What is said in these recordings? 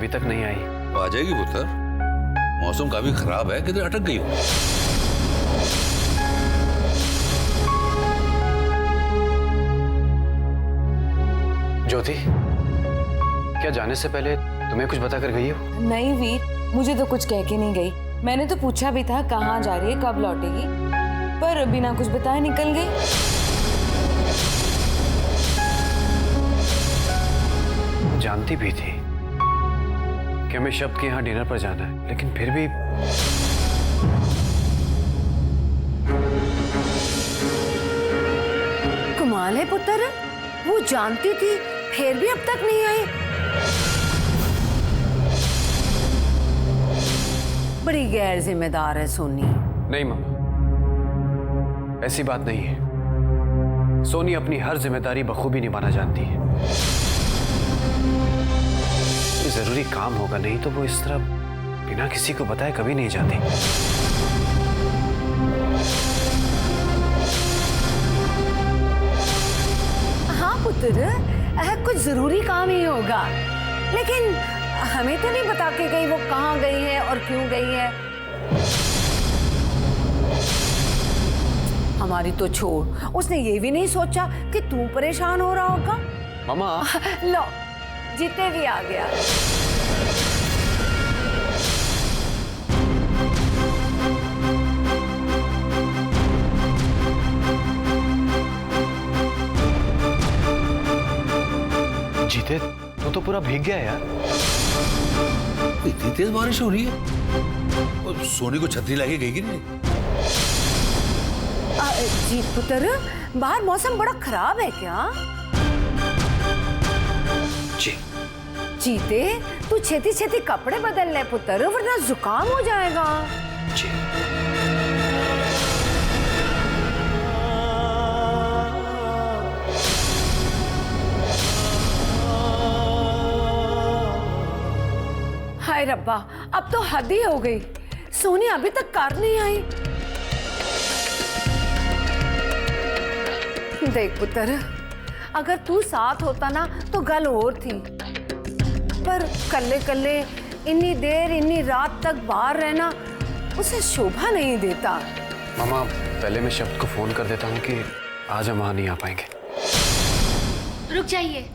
अभी तक नहीं आई। वो आ जाएगी पुत्र, मौसम काफी खराब है, किधर अटक गई हो? ज्योति, क्या जाने से पहले तुम्हें कुछ बता कर गई हो? नहीं वीर, मुझे तो कुछ कह के नहीं गई। मैंने तो पूछा भी था कहाँ जा रही है, कब लौटेगी, पर बिना कुछ बताए निकल गई। जानती भी थी कि हमें शब्द के यहाँ डिनर पर जाना है, लेकिन फिर भी कमाल है पुत्र, वो जानती थी फिर भी अब तक नहीं आई। बड़ी गैर जिम्मेदार है सोनी। नहीं मामा, ऐसी बात नहीं है। सोनी अपनी हर जिम्मेदारी बखूबी निभाना जानती है। ये जरूरी काम होगा, नहीं तो वो इस तरह बिना किसी को बताए कभी नहीं जाती। हाँ पुत्र, कुछ जरूरी काम ही होगा, लेकिन हमें तो नहीं बता के गई वो कहाँ गई है और क्यों गई है। हमारी तो छोड़, उसने ये भी नहीं सोचा कि तू परेशान हो रहा होगा। मामा लो, जीते भी आ गया। जीते, तू तो पूरा भीग गया यार। इतनी तेज बारिश हो रही है, और सोनी को छतरी लाके गई कि नहीं? जी पुत्र, बाहर मौसम बड़ा खराब है क्या? जी। जीते, तू छेती छेती कपड़े बदल ले पुत्र, वरना जुकाम हो जाएगा। जी। हाय रब्बा, अब तो हद ही हो गई। सोनी अभी तक कार नहीं आई। देख पुत्र, अगर तू साथ होता ना तो गल और थी, पर कल्ले कल्ले इतनी देर इतनी रात तक बाहर रहना उसे शोभा नहीं देता। मामा, पहले मैं शब्द को फोन कर देता हूँ कि आज हम वहां नहीं आ पाएंगे। रुक जाइए।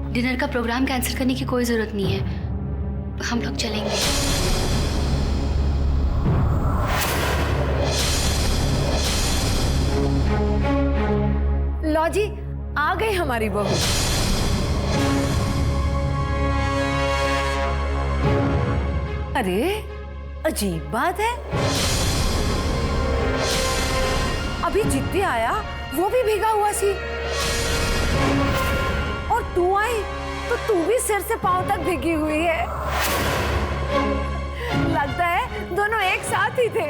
डिनर का प्रोग्राम कैंसिल करने की कोई जरूरत नहीं है, हम लोग चलेंगे। लो जी, आ गई हमारी बहू। अरे अजीब बात है, अभी जित्ती आया वो भी भीगा हुआ सी, और तू आई तो तू भी सिर से पांव तक भीगी हुई है। लगता है दोनों एक साथ ही थे।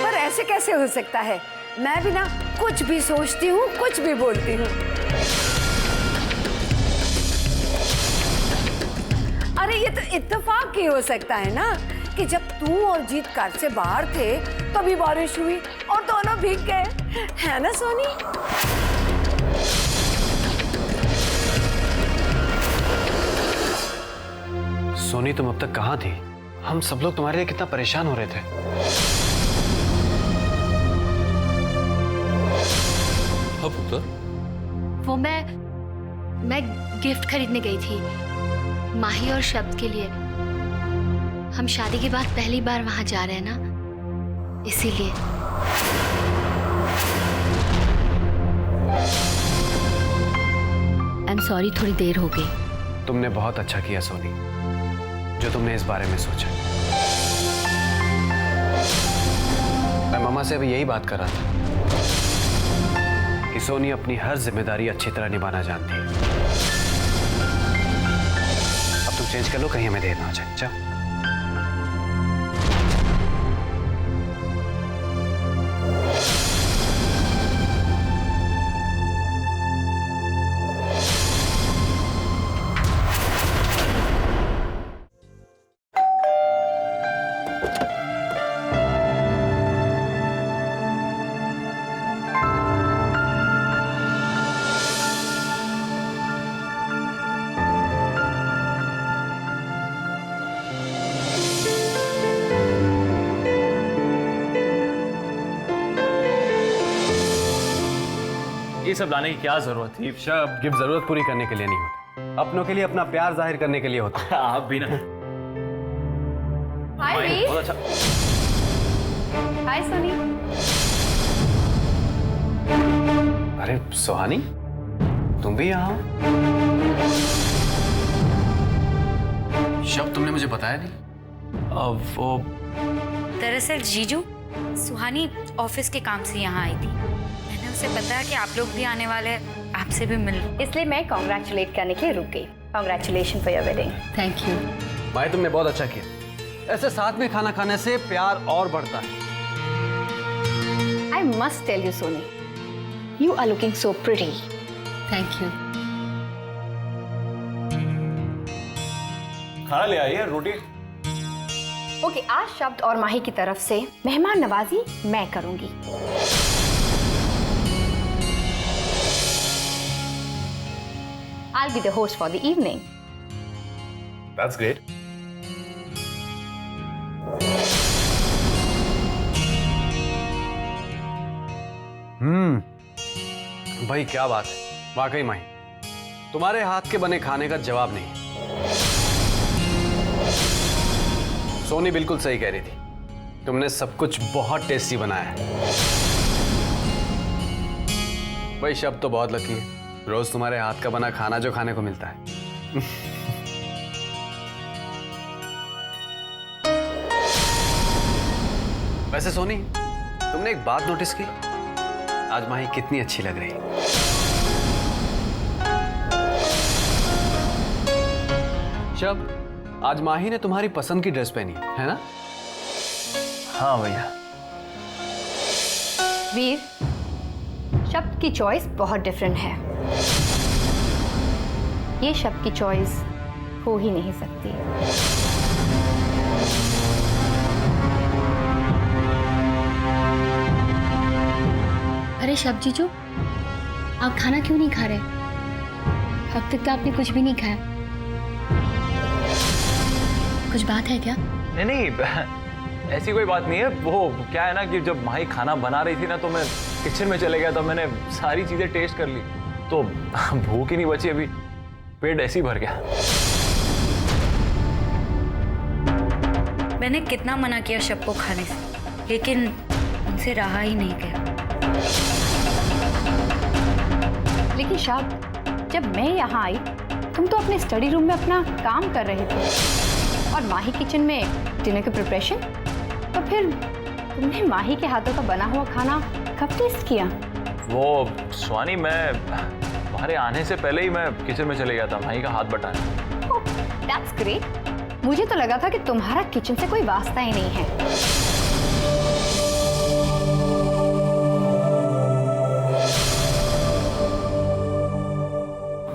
पर ऐसे कैसे हो सकता है? मैं भी ना कुछ भी सोचती हूँ, कुछ भी बोलती हूँ। अरे ये तो इत्तेफाक ही हो सकता है ना कि जब तू और जीत घर से बाहर थे तभी बारिश हुई और दोनों भीग गए, है ना सोनी? सोनी, तुम अब तक कहाँ थी? हम सब लोग तुम्हारे लिए कितना परेशान हो रहे थे। हाँ पुत्र, वो मैं गिफ्ट खरीदने गई थी माही और शब्द के लिए। हम शादी के बाद पहली बार वहां जा रहे हैं ना, इसीलिए। आई एम सॉरी, थोड़ी देर हो गई। तुमने बहुत अच्छा किया सोनी, जो तुमने इस बारे में सोचा। मामा से अभी यही बात कर रहा था कि सोनी अपनी हर जिम्मेदारी अच्छी तरह निभाना जानती है। अब तुम चेंज कर लो, कहीं हमें देर ना हो जाए। चल। ये सब लाने की क्या जरूरत थी? शब, गिफ्ट जरूरत पूरी करने के लिए नहीं होता, अपनों के लिए अपना प्यार जाहिर करने के लिए होता है। आप भी ना। हाय वीर। बहुत अच्छा। हाय सोनी। अरे सुहानी, तुम भी यहाँ हो? शब, तुमने मुझे बताया नहीं। अब वो दरअसल जीजू, सुहानी ऑफिस के काम से यहाँ आई थी। मैंने उसे बताया कि आप लोग भी आने वाले हैं, आपसे भी मिल, इसलिए मैं कॉन्ग्रेचुलेट करने के लिए रुक गई। Congratulation for your wedding. Thank you. भाई तुमने बहुत अच्छा किया। ऐसे साथ में खाना खाने से प्यार और बढ़ता है। I must tell you Soni, you are looking so pretty. Thank you. खाना ले आइए, रोटी। ओके, आज शब्द और माही की तरफ से मेहमान नवाजी मैं करूंगी। I'll be the host for the evening. That's great. भाई क्या बात है, वाकई माही तुम्हारे हाथ के बने खाने का जवाब नहीं। सोनी बिल्कुल सही कह रही थी, तुमने सब कुछ बहुत टेस्टी बनाया है। भाई शब तो बहुत लकी है, रोज तुम्हारे हाथ का बना खाना जो खाने को मिलता है। वैसे सोनी, तुमने एक बात नोटिस की? आज माही कितनी अच्छी लग रही है। शब, आज माही ने तुम्हारी पसंद की ड्रेस पहनी है ना? हाँ भैया। वीर, शब्द की चॉइस बहुत डिफरेंट है। ये शब्द की चॉइस हो ही नहीं सकती। अरे शब जीजू, आप खाना क्यों नहीं खा रहे? अब तक तो आपने कुछ भी नहीं खाया। कुछ बात है क्या? नहीं नहीं, ऐसी कोई बात नहीं है। वो क्या है ना कि जब माही खाना बना रही थी ना, तो मैं किचन में चले गया, तो मैंने सारी चीजें टेस्ट कर ली, तो भूख ही नहीं बची। अभी पेट ऐसे ही भर गया। मैंने कितना मना किया शब को खाने से, लेकिन उनसे रहा ही नहीं गया। लेकिन शब, जब मैं यहाँ आई, तुम तो अपने स्टडी रूम में अपना काम कर रहे थे और माही किचन में डिनर की प्रिपरेशन। तो फिर तुमने माही के हाथों का बना हुआ खाना कब टेस्ट किया? वो सुहानी, मैं तुम्हारे आने से पहले ही मैं किचन में चले गया था माही का हाथ बटाने। ओह, दैट्स ग्रेट। मुझे तो लगा था कि तुम्हारा किचन से कोई वास्ता ही नहीं है।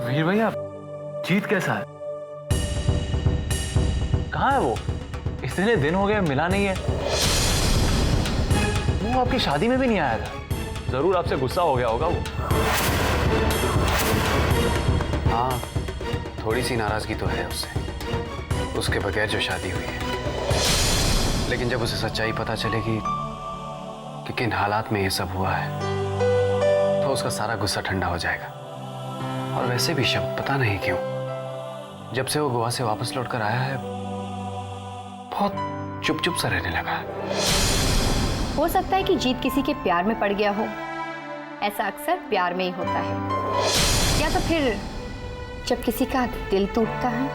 वीर भैया, जीत कैसा है? कहाँ है वो? इतने दिन हो गए, मिला नहीं है। वो आपकी शादी में भी नहीं आया था। जरूर आपसे गुस्सा हो गया होगा वो। हाँ, थोड़ी सी नाराजगी तो है उससे, उसके बगैर जो शादी हुई है। लेकिन जब उसे सच्चाई पता चलेगी कि किन हालात में ये सब हुआ है, तो उसका सारा गुस्सा ठंडा हो जाएगा। और वैसे भी शब, पता नहीं क्यों, जब से वो गोवा से वापस लौट कर आया है, बहुत चुप चुप सा रहने लगा है। हो सकता है कि जीत किसी के प्यार में पड़ गया हो। ऐसा अक्सर प्यार में ही होता है, या तो फिर जब किसी का दिल टूटता है।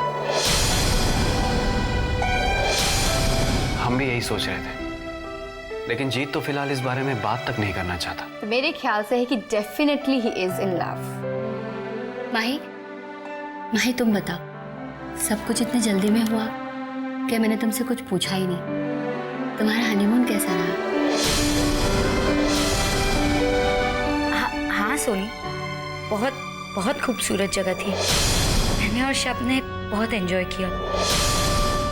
हम भी यही सोच रहे थे, लेकिन जीत तो फिलहाल इस बारे में बात तक नहीं करना चाहता। तो मेरे ख्याल से है कि definitely he is in love. Mahi, Mahi तुम बताओ, सब कुछ इतनी जल्दी में हुआ क्या? मैंने तुमसे कुछ पूछा ही नहीं। तुम्हारा हनीमून कैसा रहा? हाँ सोनी, बहुत बहुत खूबसूरत जगह थी। मैंने और शब ने बहुत एंजॉय किया।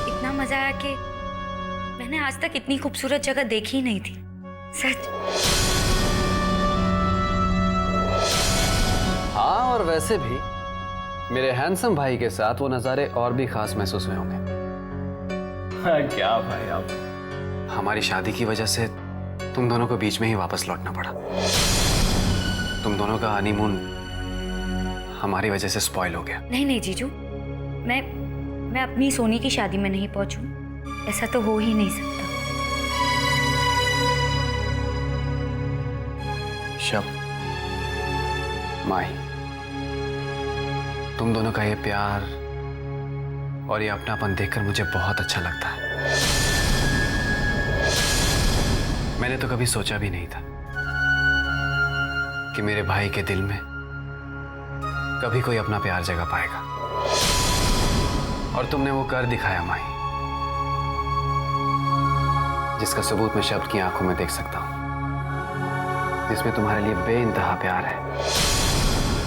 इतना मजा आया कि मैंने आज तक इतनी खूबसूरत जगह देखी ही नहीं थी, सच। हाँ, और वैसे भी मेरे हैंडसम भाई के साथ वो नज़ारे और भी खास महसूस हुए होंगे। क्या भाई आप, हमारी शादी की वजह से तुम दोनों को बीच में ही वापस लौटना पड़ा। तुम दोनों का हनीमून हमारी वजह से स्पॉइल हो गया। नहीं नहीं जीजू, मैं अपनी सोनी की शादी में नहीं पहुंचूं, ऐसा तो हो ही नहीं सकता। शब, माही, तुम दोनों का ये प्यार और ये अपनापन देखकर मुझे बहुत अच्छा लगता है। मैंने तो कभी सोचा भी नहीं था कि मेरे भाई के दिल में कभी कोई अपना प्यार जगह पाएगा, और तुमने वो कर दिखाया माही, जिसका सबूत मैं शब्द की आंखों में देख सकता हूं, जिसमें तुम्हारे लिए बेइंतहा प्यार है।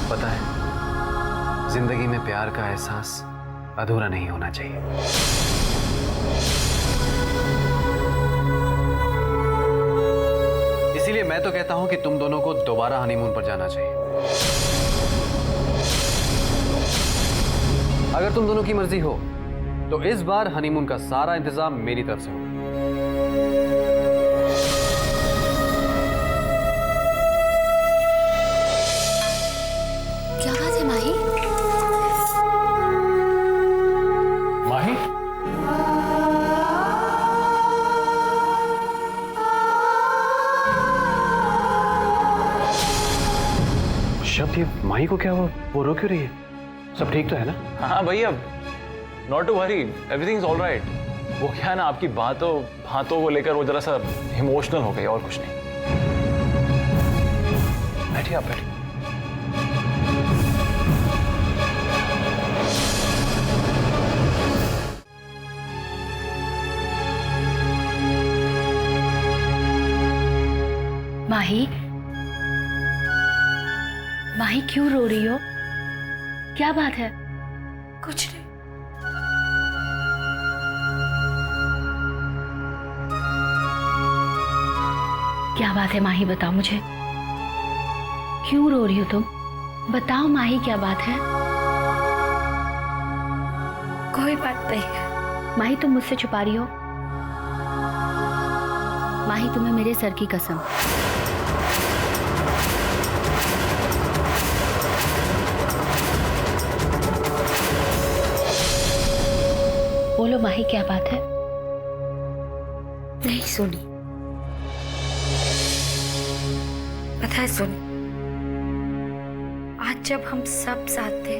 पता है, जिंदगी में प्यार का एहसास अधूरा नहीं होना चाहिए। इसीलिए मैं तो कहता हूं कि तुम दोनों को दोबारा हनीमून पर जाना चाहिए। अगर तुम दोनों की मर्जी हो तो इस बार हनीमून का सारा इंतजाम मेरी तरफ से होगा। क्या बात है माही? माही, शब्द, ये माही को क्या हुआ? वो रो क्यों रही है? सब ठीक तो है ना? हाँ भैया, not to worry, everything is all right. वो क्या है ना, आपकी बातों को लेकर वो जरा सा इमोशनल हो गई, और कुछ नहीं। बैठिए आप, बैठिए। माही, माही क्यों रो रही हो? क्या बात है? कुछ नहीं। क्या बात है माही, बताओ मुझे, क्यों रो रही हो तुम? बताओ माही, क्या बात है? कोई बात नहीं। माही, तुम मुझसे छुपा रही हो? माही, तुम्हें मेरे सर की कसम, बोलो माही, क्या बात है? नहीं सुनी। पता है सुनी, आज जब हम सब साथ थे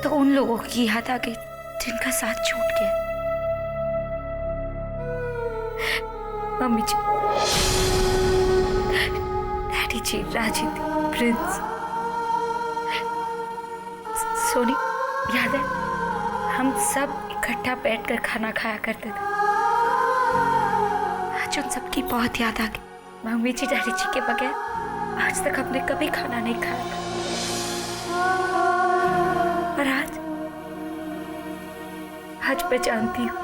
तो उन लोगों की याद आ गई जिनका साथ छूट गया। मम्मी जी, डैडी जी, राजी थी, प्रिंस, सोनी, याद है हम सब इकट्ठा बैठकर खाना खाया करते थे। आज उन सबकी बहुत याद आ गई। मम्मी जी, डैडी जी के बगैर आज तक हमने कभी खाना नहीं खाया था, और आज मैं जानती हूँ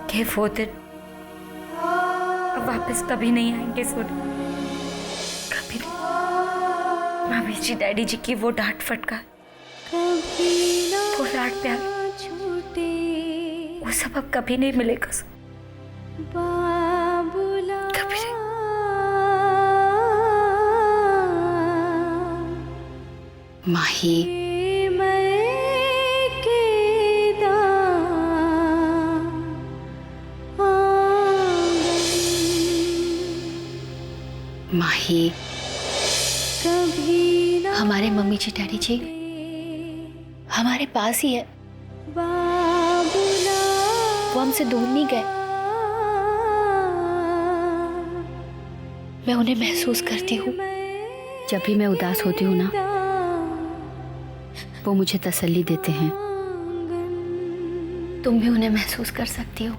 कि वो दिन अब वापस कभी नहीं आएंगे। सोनी, कभी नहीं। मम्मी जी, डैडी जी की वो डांट फटकार, वो लाड प्यार, वो सब अब कभी नहीं मिलेगा। कभी नहीं। माही, माही, हमारे मम्मी जी, डैडी जी हमारे पास ही है, वो हमसे दूर नहीं गए। मैं उन्हें महसूस करती हूँ। जब भी मैं उदास होती हूँ ना, वो मुझे तसल्ली देते हैं। तुम भी उन्हें महसूस कर सकती हो।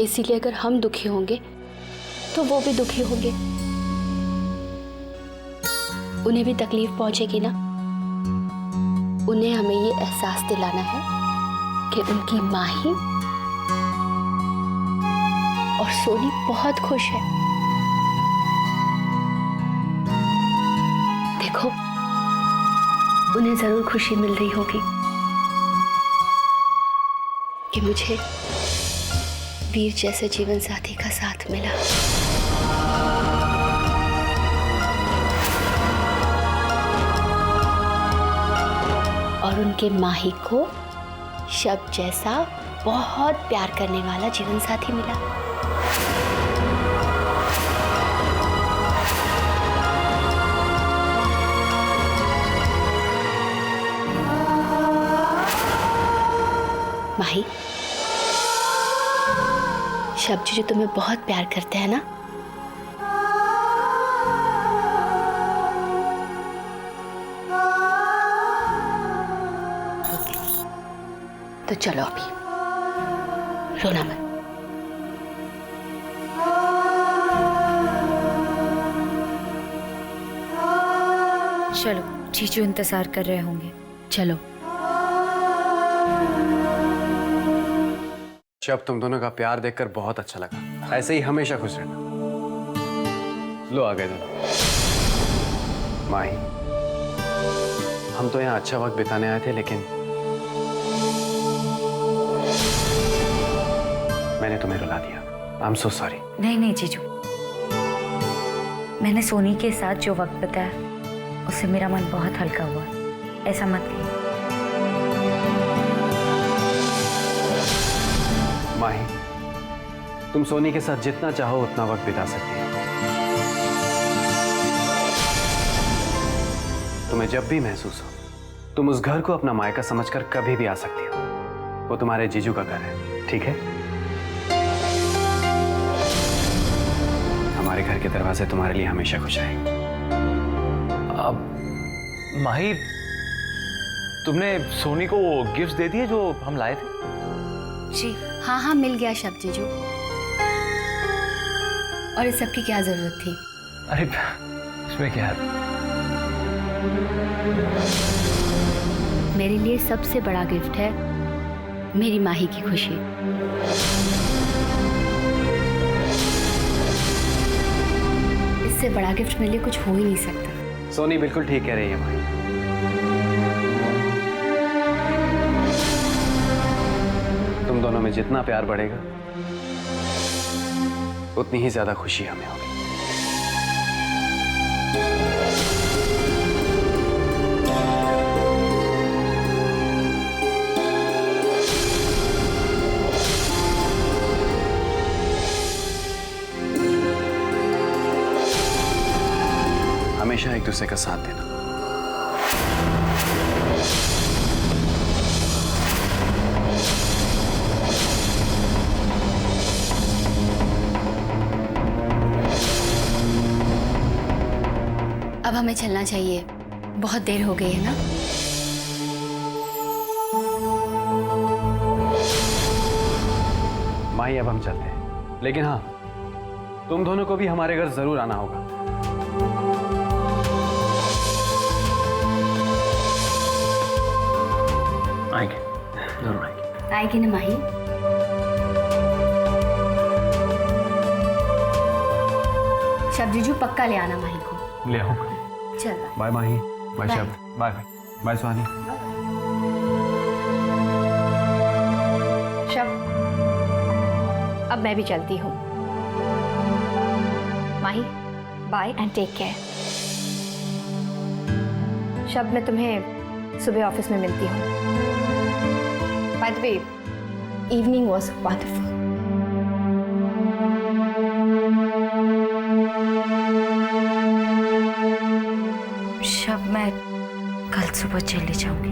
इसीलिए अगर हम दुखी होंगे तो वो भी दुखी होंगे। उन्हें भी तकलीफ पहुंचेगी ना। उन्हें हमें ये एहसास दिलाना है कि उनकी माही और सोनी बहुत खुश है। देखो, उन्हें जरूर खुशी मिल रही होगी कि मुझे वीर जैसे जीवन साथी का साथ मिला। और उनके माही को शब्द जैसा बहुत प्यार करने वाला जीवन साथी मिला। माही, शब्द जो तुम्हें बहुत प्यार करते हैं ना, तो चलो अभी रोना मत। चलो, जीजू इंतजार कर रहे होंगे। चलो। जब तुम दोनों का प्यार देखकर बहुत अच्छा लगा। ऐसे ही हमेशा खुश रहना। लो आ गए दोनों। माही, हम तो यहाँ अच्छा वक्त बिताने आए थे, लेकिन मैंने तुम्हें रुला दिया। I am so sorry. नहीं नहीं जीजू, मैंने सोनी के साथ जो वक्त बिताया उससे मेरा मन बहुत हल्का हुआ। ऐसा मत कहिए। माही, तुम सोनी के साथ जितना चाहो उतना वक्त बिता सकती हो। तुम्हें जब भी महसूस हो, तुम उस घर को अपना मायका समझकर कभी भी आ सकती हो। वो तुम्हारे जीजू का घर है, ठीक है? हमारे घर के दरवाजे तुम्हारे लिए हमेशा खुश रहेंगे। अब माही, तुमने सोनी को गिफ्ट्स दे दिए जो हम लाए थे? जी हाँ हाँ, मिल गया शब्द जीजू। और इस सब की क्या जरूरत थी? अरे इसमें क्या है? मेरे लिए सबसे बड़ा गिफ्ट है मेरी माही की खुशी। इससे बड़ा गिफ्ट मेरे लिए कुछ हो ही नहीं सकता। सोनी बिल्कुल ठीक कह रही है माही। तुम दोनों में जितना प्यार बढ़ेगा, उतनी ही ज्यादा खुशी हमें होगी। हमेशा एक दूसरे का साथ देना। अब हमें चलना चाहिए, बहुत देर हो गई है ना। माही, अब हम चलते हैं, लेकिन हाँ, तुम दोनों को भी हमारे घर जरूर आना होगा। आएंगे, जरूर आएंगे। आएगी ना माही? शब्द जीजू पक्का ले आना माही को। ले आऊंगा। चलो बाय माही, बाय बाय। शब्द, बाय बाय सुहानी। शब, अब मैं भी चलती हूँ। Mahi, bye and take care. Shab, मैं तुम्हें सुबह ऑफिस में मिलती हूँ। By the way, evening was wonderful. Shab, मैं कल सुबह चली जाऊंगी।